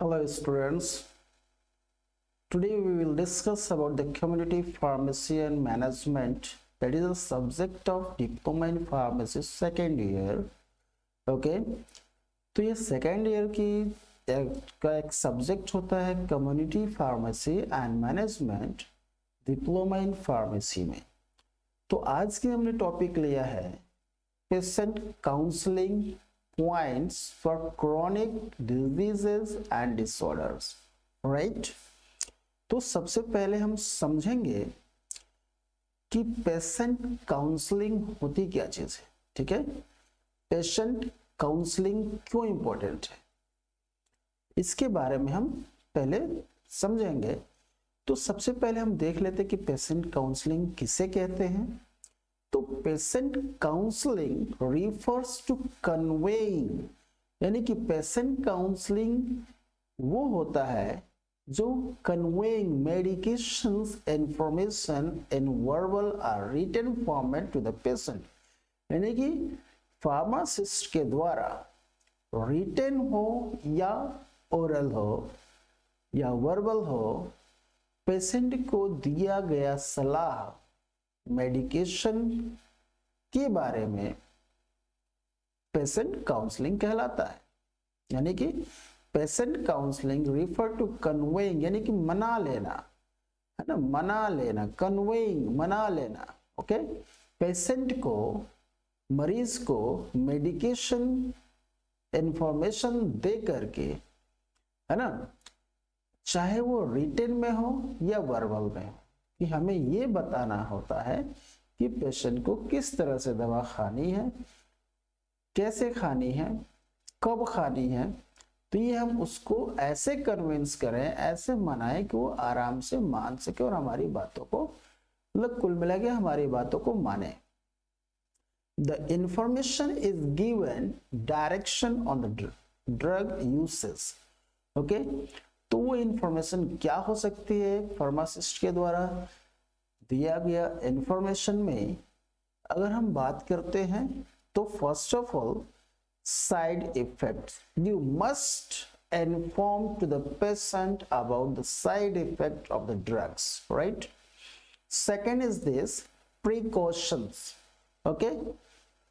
Hello students, today we will discuss about the community pharmacy and management, that is a subject of diploma in pharmacy second year. Okay, तो ये second year का एक subject होता है community pharmacy and management diploma in pharmacy में। तो आज के हमने टॉपिक लिया है patient counselling points for chronic diseases and disorders, right. तो सबसे पहले हम समझेंगे कि पेशेंट काउंसलिंग होती क्या चीज है। ठीक है, पेशेंट काउंसलिंग क्यों इंपॉर्टेंट है इसके बारे में हम पहले समझेंगे। तो सबसे पहले हम देख लेते हैं कि पेशेंट काउंसलिंग किसे कहते हैं। तो patient counselling refers to conveying, यानी कि पेशेंट काउंसलिंग वो होता है जो conveying medications information in verbal और written format to the patient, यानी कि फार्मासिस्ट के द्वारा रिटन हो या ओरल हो या वर्बल हो, पेशेंट को दिया गया सलाह मेडिकेशन के बारे में पेशेंट काउंसलिंग कहलाता है। यानी कि patient counselling refer to conveying, यानी कि मना लेना, है ना, मना लेना, कन्वेइंग मना लेना। ओके, पेशेंट को, मरीज को मेडिकेशन इंफॉर्मेशन दे करके, है ना, चाहे वो रिटन में हो या वर्बल में हो, कि हमें ये बताना होता है कि पेशेंट को किस तरह से दवा खानी है, कैसे खानी है, कब खानी है। तो ये हम उसको ऐसे कन्विंस करें, ऐसे मनाएं कि वो आराम से मान सके और हमारी बातों को, मतलब कुल मिला के हमारी बातों को माने। The information is given direction on the drug uses. Okay? तो वो इंफॉर्मेशन क्या हो सकती है फार्मासिस्ट के द्वारा दिया गया इंफॉर्मेशन में। अगर हम बात करते हैं तो first of all side effects, you must inform to the patient about the side effect of the drugs, right. Second is this precautions. Okay,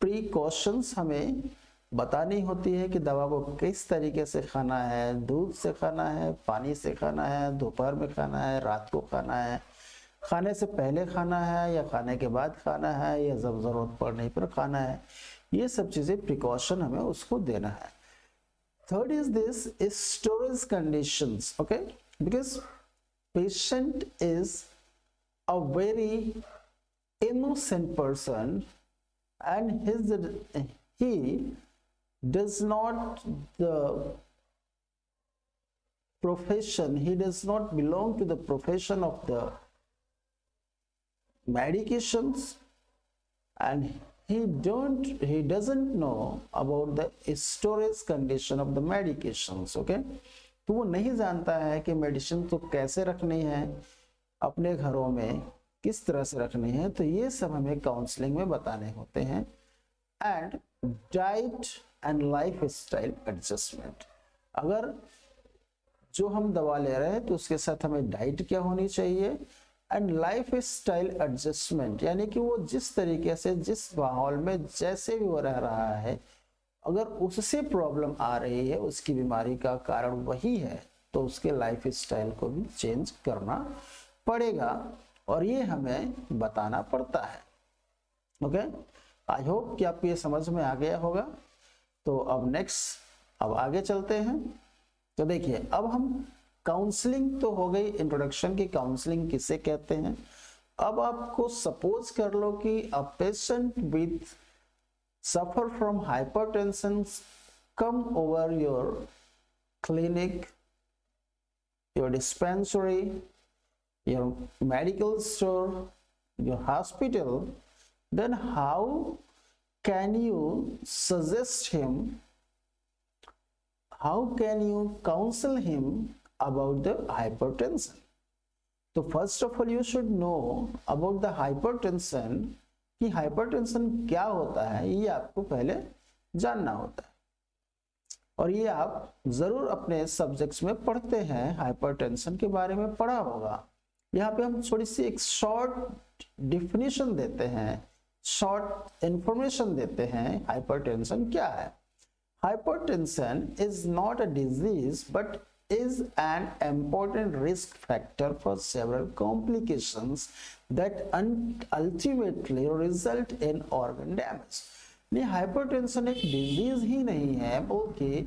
precautions हमें बतानी होती है कि दवा को किस तरीके से खाना है, दूध से खाना है, पानी से खाना है, दोपहर में खाना है, रात को खाना है, खाने से पहले खाना है या खाने के बाद खाना है, या जब जरूरत पड़ने पर खाना है। ये सब चीजें प्रिकॉशन हमें उसको देना है। Third is this storage conditions. Okay, because patient is a very innocent person and he does not the profession, he does not belong to the profession of the medications, and he doesn't know about the storage condition of the medications. Okay, तो वो नहीं जानता है कि medicine तो कैसे रखनी है, अपने घरों में किस तरह से रखनी है। तो ये सब हमें काउंसलिंग में बताने होते हैं। And diet and life style adjustment, अगर जो हम दवा ले रहे हैं तो उसके साथ हमें डाइट क्या होनी चाहिए, एंड लाइफ स्टाइल एडजस्टमेंट, यानी कि वो जिस तरीके से, जिस माहौल में जैसे भी वो रह रहा है, अगर उससे प्रॉब्लम आ रही है, उसकी बीमारी का कारण वही है, तो उसके लाइफ स्टाइल को भी चेंज करना पड़ेगा और ये हमें बताना पड़ता है। ओके, आई होप कि आपको ये समझ में आ गया होगा। तो अब आगे चलते हैं। तो देखिए, अब हम काउंसलिंग तो हो गई, इंट्रोडक्शन की काउंसलिंग किसे कहते हैं। अब आपको सपोज कर लो कि a patient with suffer from hypertension come over your clinic, your dispensary, your medical store, your hospital, then how can you suggest him, how can you counsel him about the hypertension? So first of all you should know about the hypertension, कि hypertension क्या होता है ये आपको पहले जानना होता है। और ये आप जरूर अपने सब्जेक्ट्स में पढ़ते हैं, हाइपरटेंशन के बारे में पढ़ा होगा। यहाँ पे हम थोड़ी सी एक शॉर्ट डिफिनीशन देते हैं, शॉर्ट इंफॉर्मेशन देते हैं, हाइपरटेंशन क्या है। Hypertension is not a disease but is an important risk factor for several complications that ultimately result in organ damage। नहीं, हाइपरटेंशन एक डिजीज ही नहीं है बल्कि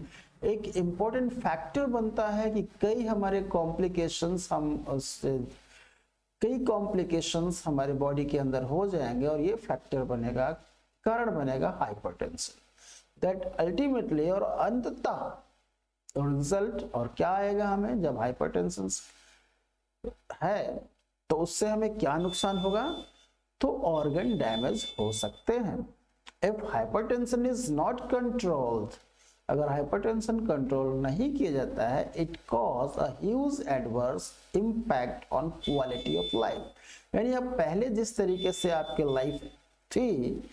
एक इम्पोर्टेंट फैक्टर बनता है कि कई हमारे कॉम्प्लिकेशंस कई कॉम्प्लिकेशंस हमारे बॉडी के अंदर हो जाएंगे और ये फैक्टर बनेगा, कारण बनेगा हाइपरटेंशन। That ultimately और अंततः रिजल्ट और क्या आएगा हमें जब हाइपरटेंशन है तो उससे हमें क्या नुकसान होगा, तो ऑर्गन डैमेज हो सकते हैं। If hypertension is not controlled, अगर हाइपरटेंशन कंट्रोल नहीं किया जाता है, it cause a huge adverse impact on quality of life. यानी अब पहले जिस तरीके से आपकी लाइफ थी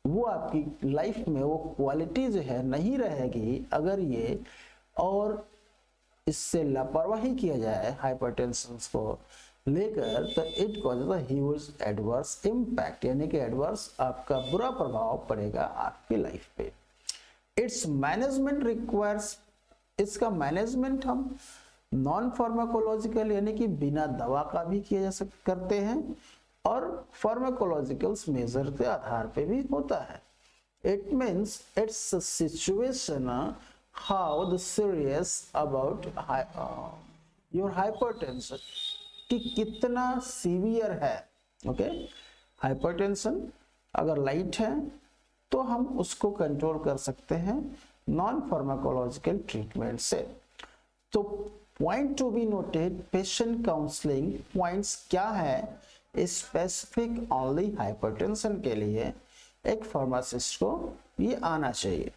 वो आपकी लाइफ में वो क्वालिटी जो है नहीं रहेगी अगर ये और इससे लापरवाही किया जाए हाइपरटेंशन को लेकर, तो it causes a huge adverse impact, यानी कि एडवर्स आपका बुरा प्रभाव पड़ेगा आपकी लाइफ पे। इट्स मैनेजमेंट रिक्वायर्स, इसका मैनेजमेंट हम नॉन फार्माकोलॉजिकल यानी कि बिना दवा का भी किया जा करते हैं और फार्माकोलॉजिकल्स मेजर के आधार पे भी होता है। It means it's situation how the serious about your hypertension, कि कितना सीवियर है। ओके, हाइपरटेंशन अगर लाइट है तो हम उसको कंट्रोल कर सकते हैं नॉन फार्माकोलॉजिकल ट्रीटमेंट से। तो point to be noted, patient counselling points क्या है स्पेसिफिक ओनली हाइपरटेंशन के लिए एक फार्मासिस्ट को ये आना चाहिए।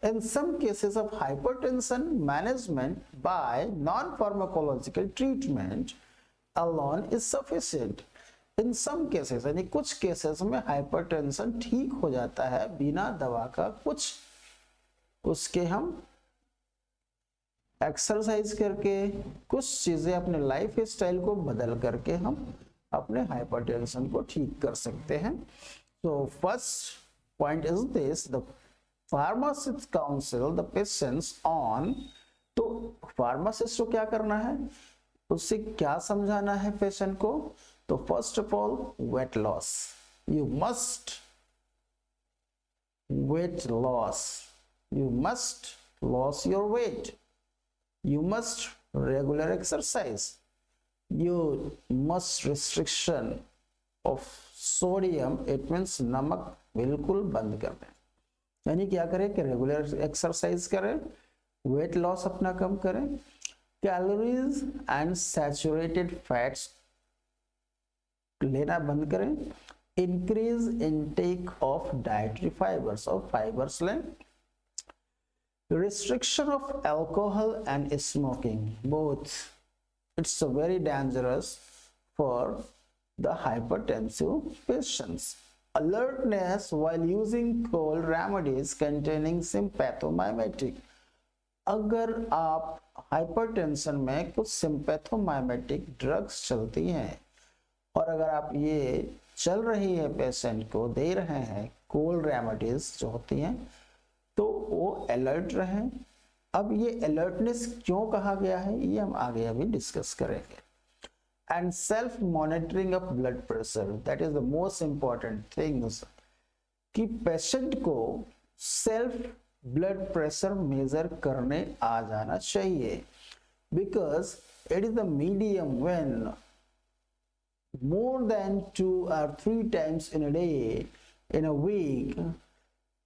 In some cases of hypertension management by non pharmacological treatment alone is sufficient. In some cases यानी कुछ केसेस में हाइपरटेंशन ठीक हो जाता है बिना दवा का, कुछ उसके हम एक्सरसाइज करके, कुछ चीजें अपने लाइफ स्टाइल को बदल करके हम अपने हाइपरटेंशन को ठीक कर सकते हैं। तो first point is this, the pharmacist council the patients on, तो फार्मासिस्ट को क्या करना है, उससे क्या समझाना है पेशेंट को, तो first of all weight loss, you must weight loss, you must loss your weight, you must regular exercise, you must restriction of sodium, it means नमक बिल्कुल बंद कर दें। यानी क्या करें कि रेगुलर एक्सरसाइज करें, वेट लॉस अपना कम करें, कैलोरीज एंड सैचुरेटेड फैट्स लेना बंद करें, increase intake of dietary fibres, और फाइबर्स लें, restriction of alcohol and smoking, both it's very dangerous for the hypertensive patients, alertness while using cold remedies containing sympathomimetic, अगर आप hypertension में कुछ sympathomimetic drugs चलती हैं और अगर आप ये चल रही है पेशेंट को दे रहे हैं कोल्ड रेमेडीज जो होती हैं, तो वो अलर्ट रहें। अब ये अलर्टनेस क्यों कहा गया है ये हम आगे अभी डिस्कस करेंगे। And self monitoring of blood pressure, that is the most important thing, कि पेशेंट को सेल्फ ब्लड प्रेशर मेजर करने आ जाना चाहिए, because it is the medium when more than 2 or 3 times in a day, in a week,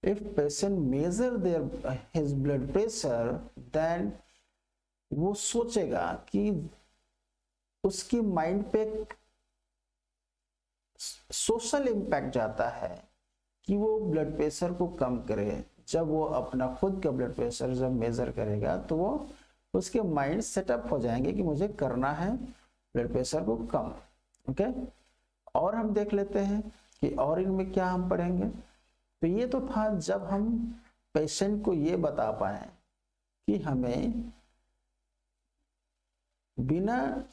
if patient measure his blood pressure, then वो सोचेगा कि उसकी mind पे सोशल इम्पैक्ट जाता है कि वो ब्लड प्रेशर को कम करे। जब वो अपना खुद का ब्लड प्रेशर जब मेजर करेगा तो वो उसके माइंड सेटअप हो जाएंगे कि मुझे करना है ब्लड प्रेशर को कम। ओके, और हम देख लेते हैं कि और इनमें क्या हम पढ़ेंगे। तो ये तो था जब हम पेशेंट को ये बता पाए कि हमें बिना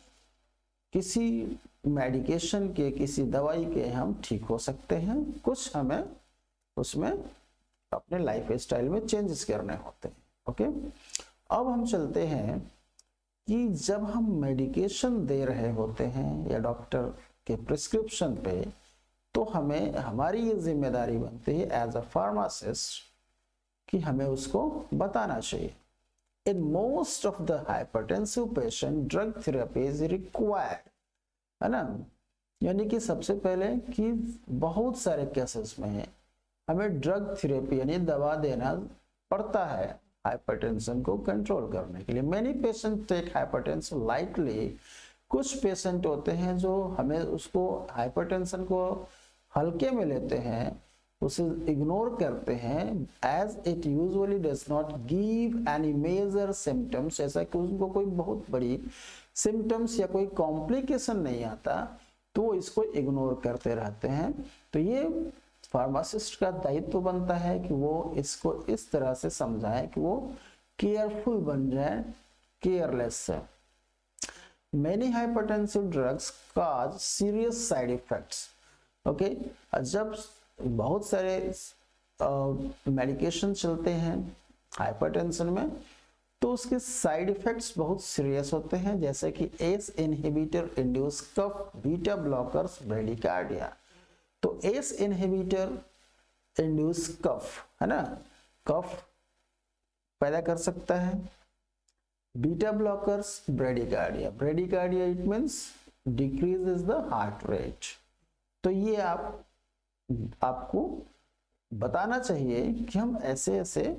किसी मेडिकेशन के, किसी दवाई के हम ठीक हो सकते हैं। कुछ हमें उसमें अपने लाइफ स्टाइल में चेंजेस करने होते हैं। ओके, अब हम चलते हैं कि जब हम मेडिकेशन दे रहे होते हैं या डॉक्टर के प्रिस्क्रिप्शन पे, तो हमें, हमारी ये जिम्मेदारी बनती है एज अ फार्मासिस्ट कि हमें उसको बताना चाहिए। In most of the hypertensive patient drug therapy is required, है ना। यानी कि सबसे पहले कि बहुत सारे केसेस में हमें ड्रग थेरेपी यानी दवा देना पड़ता है हाइपरटेंशन को कंट्रोल करने के लिए। Many patient take hypertension lightly, कुछ पेशेंट होते हैं जो हमें उसको हाइपरटेंशन को हल्के में लेते हैं, उसे इग्नोर करते हैं, as it usually does not give any major symptoms, ऐसा कि उनको कोई बहुत बड़ी सिम्टम्स या कोई कॉम्प्लिकेशन नहीं आता, तो इसको इग्नोर करते रहते हैं। तो ये फार्मासिस्ट का दायित्व बनता है कि वो इसको इस तरह से समझाए कि वो केयरफुल बन जाए, केयरलेस से। Many hypertensive drugs cause serious side effects. Okay, जब बहुत सारे मेडिकेशन चलते हैं हाइपरटेंशन में, तो उसके साइड इफेक्ट्स बहुत सीरियस होते हैं, जैसे कि एस इनहिबिटर इंड्यूस कफ, बीटा ब्लॉकर्स, ब्रेडिकार्डिया। तो एस इनहिबिटर इंड्यूस कफ, है ना, कफ पैदा कर सकता है। Beta blockers, bradycardia, bradycardia it means decreases the heart rate. तो ये आपको बताना चाहिए कि हम ऐसे ऐसे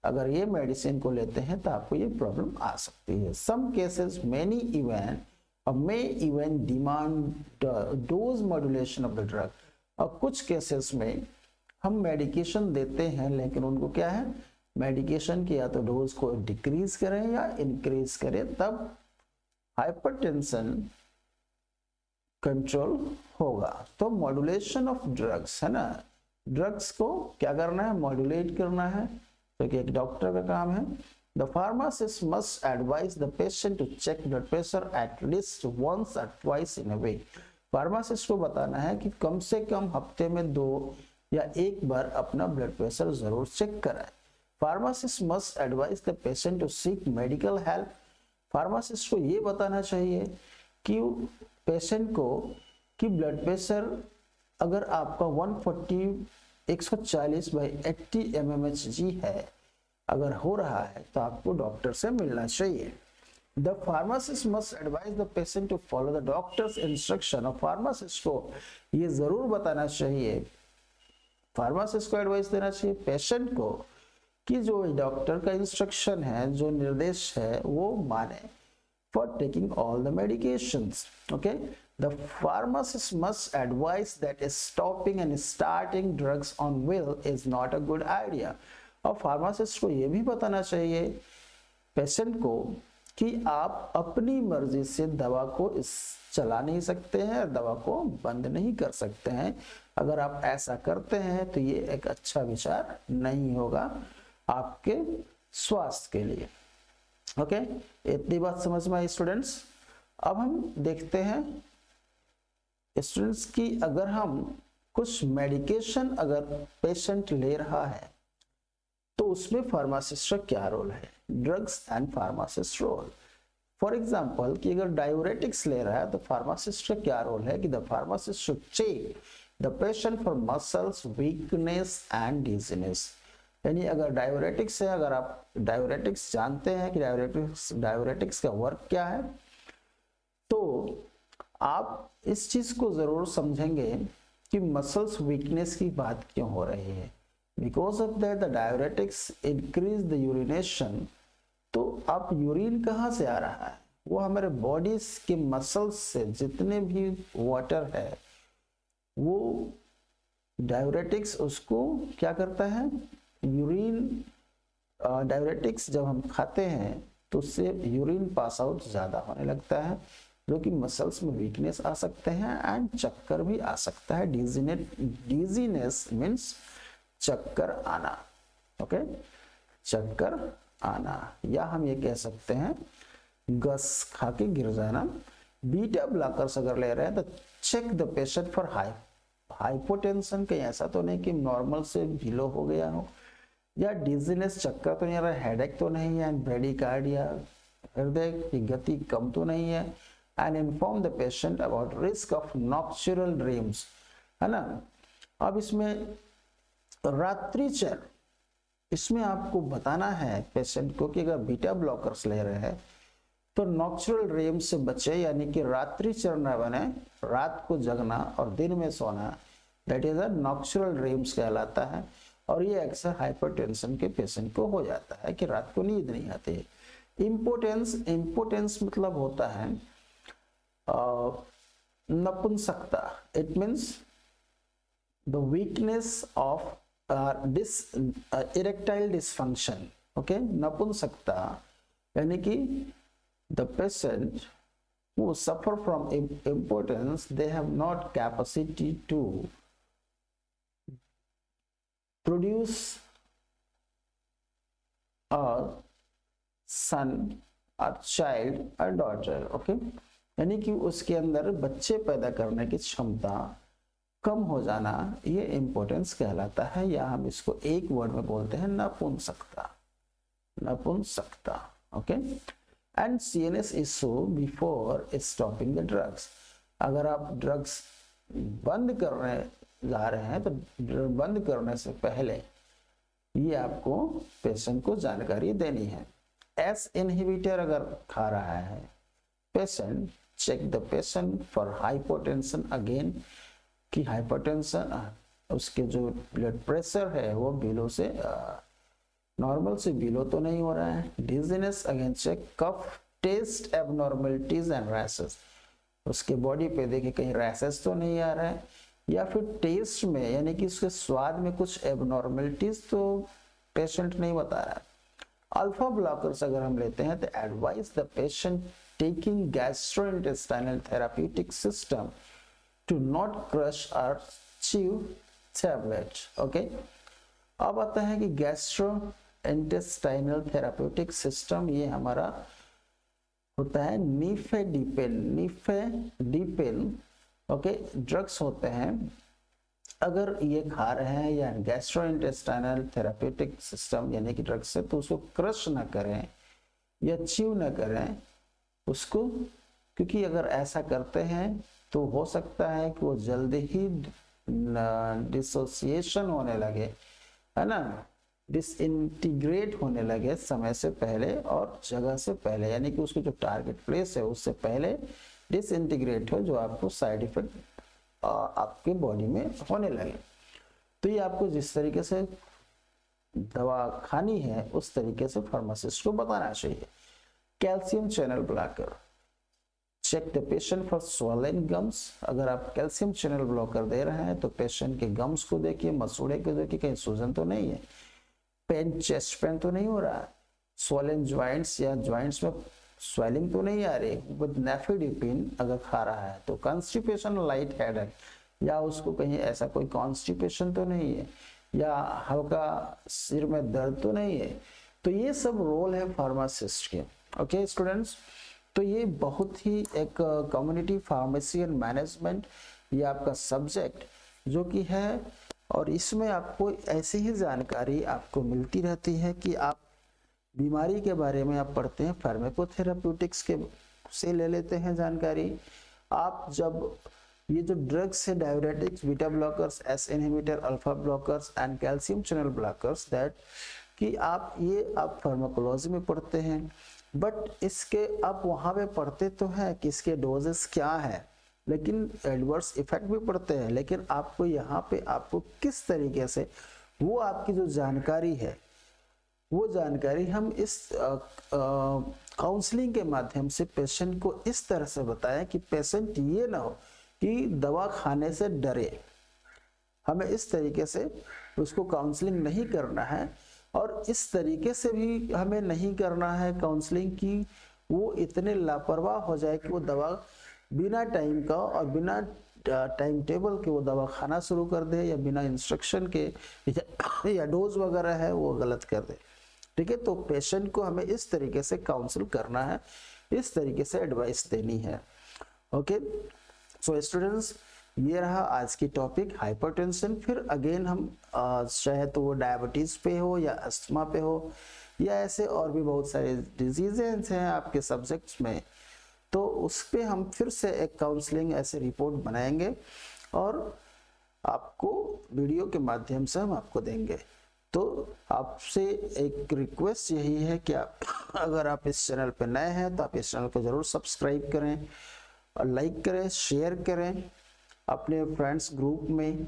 अगर ये मेडिसिन को लेते हैं तो आपको ये प्रॉब्लम आ सकती है। Some cases many even may even demand dose modulation of the drug. और कुछ केसेस में हम मेडिकेशन देते हैं लेकिन उनको क्या है, मेडिकेशन की या तो डोज को डिक्रीज करें या इंक्रीज करें, तब हाइपरटेंशन कंट्रोल होगा। तो मॉड्यूलेशन ऑफ ड्रग्स, है ना, ड्रग्स को क्या करना है, मॉड्यूलेट करना है, तो कि एक डॉक्टर का काम है। The pharmacist must advise the patient to check blood pressure at least once or twice in a week. Pharmacist को बताना है कि कम से कम हफ्ते में 2 या 1 बार अपना ब्लड प्रेशर जरूर चेक कराए। Pharmacist must advise the patient to seek medical help. Pharmacist को ये बताना चाहिए कि पेशेंट को कि ब्लड प्रेशर अगर आपका 140/80 mmHg है, अगर हो रहा है तो आपको डॉक्टर से मिलना चाहिए। The pharmacist must advise the patient to follow the doctor's instruction। और फार्मासिस्ट को ये जरूर बताना चाहिए, फार्मासिस्ट को एडवाइस देना चाहिए पेशेंट को कि जो डॉक्टर का इंस्ट्रक्शन है, जो निर्देश है, वो माने for taking all the medications. Okay, the pharmacist must advise that stopping and starting drugs on will is not a good idea। और फार्मासिस्ट को ये भी बताना चाहिए पेशेंट को कि आप अपनी मर्जी से दवा को चला नहीं सकते हैं, दवा को बंद नहीं कर सकते हैं। अगर आप ऐसा करते हैं तो ये एक अच्छा विचार नहीं होगा आपके स्वास्थ्य के लिए। ओके, इतनी बात समझ में आई स्टूडेंट्स। अब हम देखते हैं स्टूडेंट्स की अगर हम कुछ मेडिकेशन अगर पेशेंट ले रहा है तो उसमें फार्मासिस्ट का क्या रोल है, drugs and pharmacist role. For example कि अगर डायूरेटिक्स ले रहा है तो फार्मासिस्ट का क्या रोल है कि the pharmacist should check the patient for muscles weakness and dizziness. यानी अगर डायूरेटिक्स है, अगर आप डायूरेटिक्स जानते हैं कि डायूरेटिक्स का वर्क क्या है, तो आप इस चीज को जरूर समझेंगे कि मसल्स वीकनेस की बात क्यों हो रही है। Because of that the diuretics increase the urination. तो आप यूरिन कहाँ से आ रहा है, वो हमारे बॉडी के मसल्स से जितने भी वाटर है वो डायूरेटिक्स उसको क्या करता है, यूरिन डायूरेटिक्स जब हम खाते हैं तो उससे यूरिन पास आउट ज्यादा होने लगता है, जो कि मसल्स में वीकनेस आ सकते हैं एंड चक्कर भी आ सकता है। डिजीनेस मीन्स चक्कर आना। ओके, चक्कर आना, या हम ये कह सकते हैं गस खा के गिर जाना। बीटा ब्लॉकर्स अगर ले रहे हैं तो check the patient for hypotension, कहीं ऐसा तो नहीं कि नॉर्मल से बिलो हो गया हो, या डिजीनेस, चक्कर तो नहीं आ रहा, हेडेक तो नहीं है, ब्रेडिकार्डिया, हृदय की गति कम तो नहीं है, and inform the patient about risk of nocturnal dreams, है ना। अब इसमें रात्रिचर, इसमें आपको बताना है पेशेंट को कि अगर बीटा ब्लॉकर्स ले रहे हैं तो नॉक्चुरल ड्रीम से बचे, यानी कि रात्रिचर न बने, रात को जगना और दिन में सोना, that is a nocturnal dreams कहलाता है। और ये अक्सर हाइपरटेंशन के पेशेंट को हो जाता है कि रात को नींद नहीं आती है। इम्पोर्टेंस मतलब होता है नपुंसकता, it means the weakness of erectile dysfunction, okay. नपुंसकता यानी कि the patient who suffer from impotence, they have not capacity to produce a son, a child, a daughter, okay। यानी कि उसके अंदर बच्चे पैदा करने की क्षमता कम हो जाना, ये इम्पोर्टेंस कहलाता है, या हम इसको एक वर्ड में बोलते हैं नपुंसकता, नपुंसकता, okay. And CNS issue before stopping the drugs, अगर आप ड्रग्स बंद करने जा रहे हैं तो बंद करने से पहले ये आपको पेशेंट को जानकारी देनी है। S इनहिबिटर अगर खा रहा है patient, check the patient for hypotension, again कि हाइपोटेंशन, उसके जो ब्लड प्रेशर है वो बिलो से नॉर्मल से बिलो तो नहीं हो रहा है। Dizziness again check, cough, taste abnormalities and rashes, उसके बॉडी पे देखे कहीं रैशेस तो नहीं आ रहा है, या फिर टेस्ट में यानी कि उसके स्वाद में कुछ एबनॉर्मलिटीज तो पेशेंट नहीं बता रहा है। अल्फा ब्लॉकर्स अगर हम लेते हैं तो advise the patient taking gastrointestinal therapeutic system to not crush और च्यू टैबलेट, ओके। अब आता है कि गैस्ट्रो इंटेस्टाइनल थेराप्यूटिक सिस्टम, ये हमारा होता है नीफेडिपिन, ओके। ड्रग्स होते हैं, अगर ये खा रहे हैं या गैस्ट्रो इंटेस्टाइनल थेराप्यूटिक सिस्टम यानी कि ड्रग्स से, तो उसको क्रश ना करें या च्यू ना करें उसको, क्योंकि अगर ऐसा करते हैं तो हो सकता है कि वो जल्दी ही डिसोसिएशन होने लगे, है ना, डिसइंटीग्रेट होने लगे समय से पहले और जगह से पहले, यानी कि उसको जो टारगेट प्लेस है उससे पहले डिसइंटीग्रेट हो, जो आपको साइड इफेक्ट आपके बॉडी में होने लगे। तो ये आपको जिस तरीके से दवा खानी है उस तरीके से फार्मासिस्ट को बताना चाहिए। Calcium channel blocker, check the patient for swollen gums, अगर आप कैल्शियम चैनल ब्लॉकर दे रहे हैं तो पेशेंट के गम्स को देखिए, मसूड़े को देखिए, कहीं सूजन तो नहीं है, पेन, चेस्ट पेन तो नहीं हो रहा, स्वॉलन ज्वाइंट्स या ज्वाइंट्स में स्वेलिंग तो नहीं आ रही, विद नेफेडिपिन अगर खा रहा है तो कॉन्स्टिपेशन, लाइट हेडेक, या उसको कहीं ऐसा कोई कॉन्स्टिपेशन तो नहीं है, या हल्का सिर में दर्द तो नहीं है। तो ये सब रोल है फार्मासिस्ट के, ओके स्टूडेंट्स। तो ये बहुत ही एक कम्युनिटी फार्मेसी एंड मैनेजमेंट ये आपका सब्जेक्ट जो कि है, और इसमें आपको ऐसी ही जानकारी आपको मिलती रहती है कि आप बीमारी के बारे में आप पढ़ते हैं, फार्माकोथेराप्यूटिक्स के से ले लेते हैं जानकारी। आप जब ये जो ड्रग्स है, diuretics, beta blockers, ACE inhibitor, alpha blockers and calcium channel blockers, that कि आप ये आप फार्माकोलॉजी में पढ़ते हैं, बट इसके आप वहाँ पे पढ़ते तो हैं कि इसके डोजेस क्या है, लेकिन एडवर्स इफेक्ट भी पढ़ते हैं, लेकिन आपको यहाँ पे आपको किस तरीके से वो आपकी जो जानकारी है वो जानकारी हम इस काउंसलिंग के माध्यम से पेशेंट को इस तरह से बताएं कि पेशेंट ये ना हो कि दवा खाने से डरे। हमें इस तरीके से उसको काउंसलिंग नहीं करना है, और इस तरीके से भी हमें नहीं करना है काउंसलिंग की वो इतने लापरवाह हो जाए कि वो दवा बिना टाइम का और बिना टाइम टेबल के वो दवा खाना शुरू कर दे, या बिना इंस्ट्रक्शन के या डोज वगैरह है वो गलत कर दे। ठीक है। तो पेशेंट को हमें इस तरीके से काउंसिल करना है, इस तरीके से एडवाइस देनी है। ओके, सो स्टूडेंट्स, ये रहा आज की टॉपिक हाइपरटेंशन। फिर अगेन हम चाहे तो वो डायबिटीज पे हो या अस्थमा पे हो या ऐसे और भी बहुत सारे डिजीजेस हैं आपके सब्जेक्ट्स में, तो उस पे हम फिर से एक काउंसलिंग ऐसे रिपोर्ट बनाएंगे और आपको वीडियो के माध्यम से हम आपको देंगे। तो आपसे एक रिक्वेस्ट यही है कि आप अगर आप इस चैनल पे नए हैं तो आप इस चैनल को जरूर सब्सक्राइब करें और लाइक करें, शेयर करें अपने फ्रेंड्स ग्रुप में।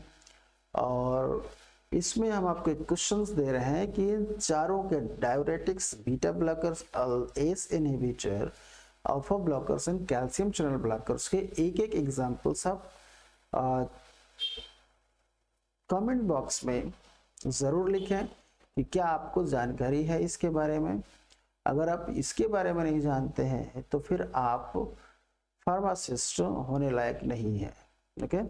और इसमें हम आपको एक क्वेश्चंस दे रहे हैं कि इन चारों के diuretics, beta blockers, ACE inhibitor, alpha blockers and calcium channel blockers के एक एक एग्जांपल्स आप कमेंट बॉक्स में ज़रूर लिखें कि क्या आपको जानकारी है इसके बारे में। अगर आप इसके बारे में नहीं जानते हैं तो फिर आप फार्मासिस्ट होने लायक नहीं है। ओके,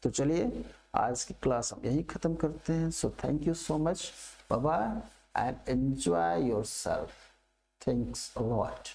तो चलिए आज की क्लास हम यहीं ख़त्म करते हैं। So thank you so much, bye bye and enjoy yourself. Thanks a lot.